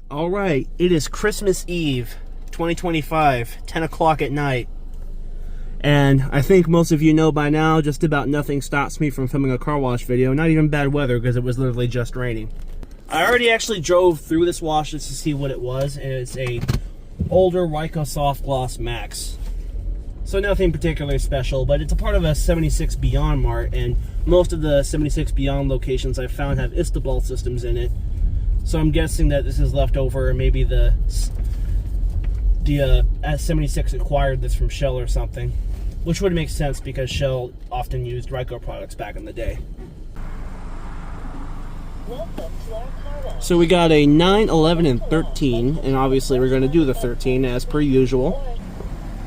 All right, it is Christmas Eve, 2025, 10 o'clock at night. And I think most of you know by now, just about nothing stops me from filming a car wash video. Not even bad weather, because it was literally just raining. I already actually drove through this wash just to see what it was, and it's a older Ryko Softgloss MAXX. So nothing particularly special, but it's a part of a 76 Beyond Mart, and most of the 76 Beyond locations I've found have Istanbul systems in it. So I'm guessing that this is left over, maybe the S76 acquired this from Shell or something, which would make sense because Shell often used Ryko products back in the day. So we got a 9, 11, and 13, and obviously we're going to do the 13 as per usual.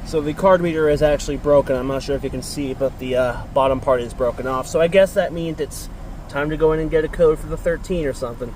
So the card reader is actually broken. I'm not sure if you can see, but the bottom part is broken off. So I guess that means it's time to go in and get a code for the 13 or something.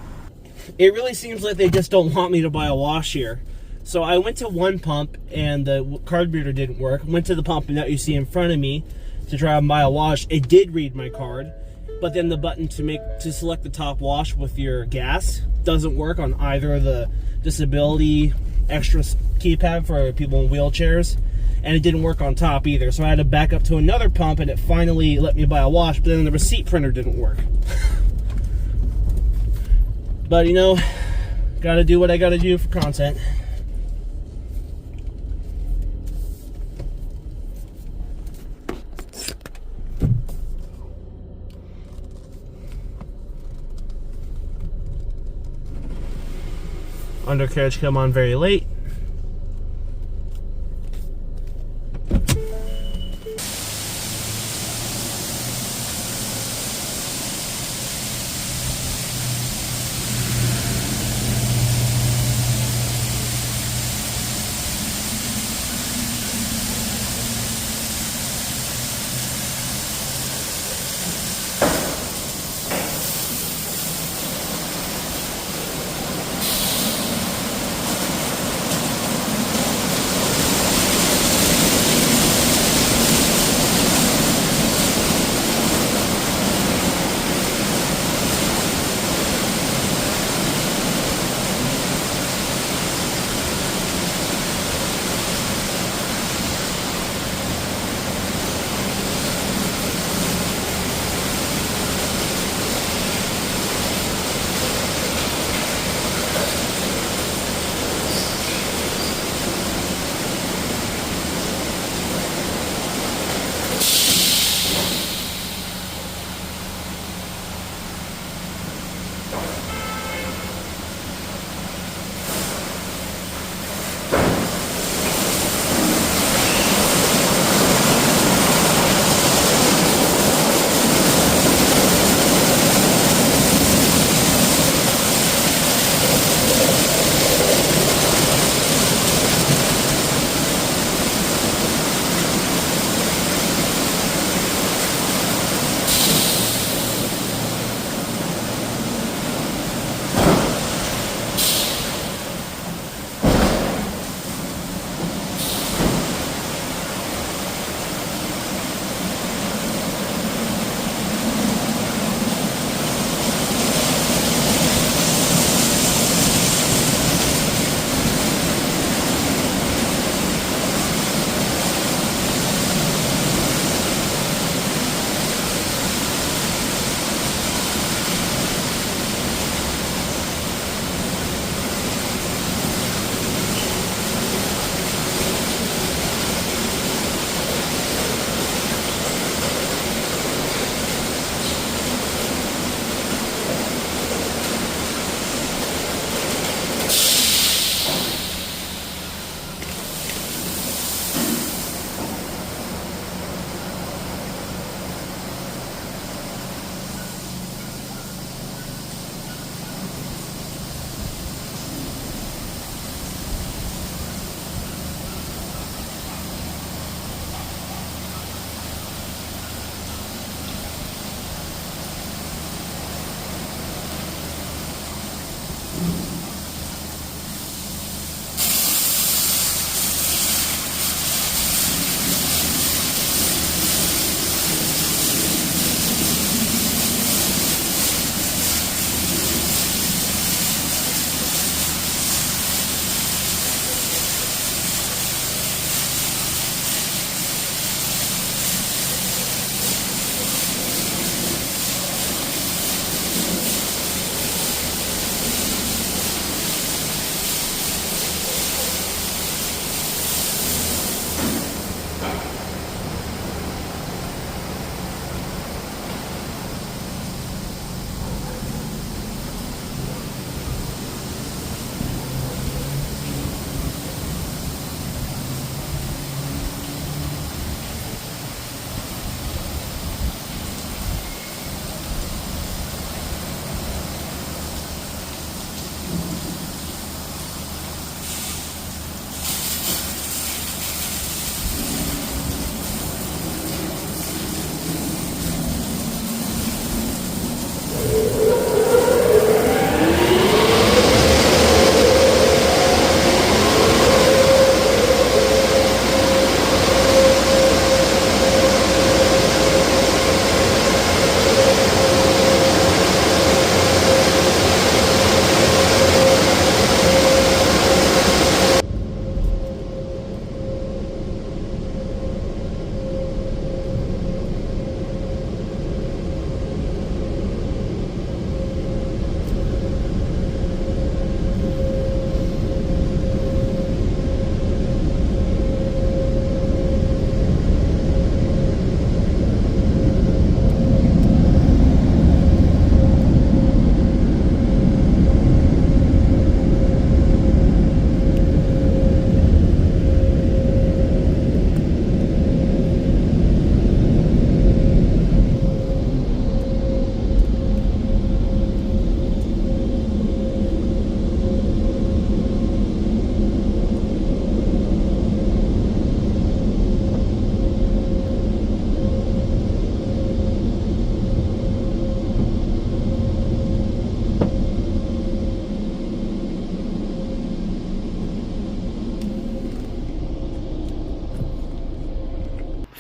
It really seems like they just don't want me to buy a wash here. So I went to one pump and the card reader didn't work. Went to the pump that you see in front of me to try and buy a wash. It did read my card, but then the button to select the top wash with your gas doesn't work on either the disability extra keypad for people in wheelchairs, and it didn't work on top either. So I had to back up to another pump and it finally let me buy a wash, but then the receipt printer didn't work. But you know, gotta do what I gotta do for content. Undercarriage come on very late.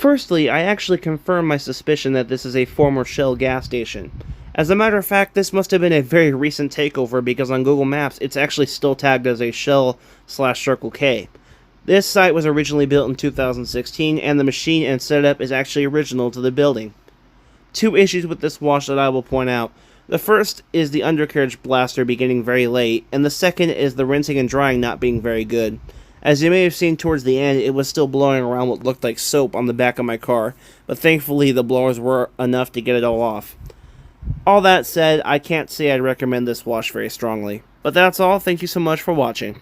Firstly, I actually confirmed my suspicion that this is a former Shell gas station. As a matter of fact, this must have been a very recent takeover because on Google Maps it's actually still tagged as a Shell/Circle K. This site was originally built in 2016, and the machine and setup is actually original to the building. Two issues with this wash that I will point out. The first is the undercarriage blaster beginning very late, and the second is the rinsing and drying not being very good. As you may have seen towards the end, it was still blowing around what looked like soap on the back of my car, but thankfully the blowers were enough to get it all off. All that said, I can't say I'd recommend this wash very strongly. But that's all, thank you so much for watching.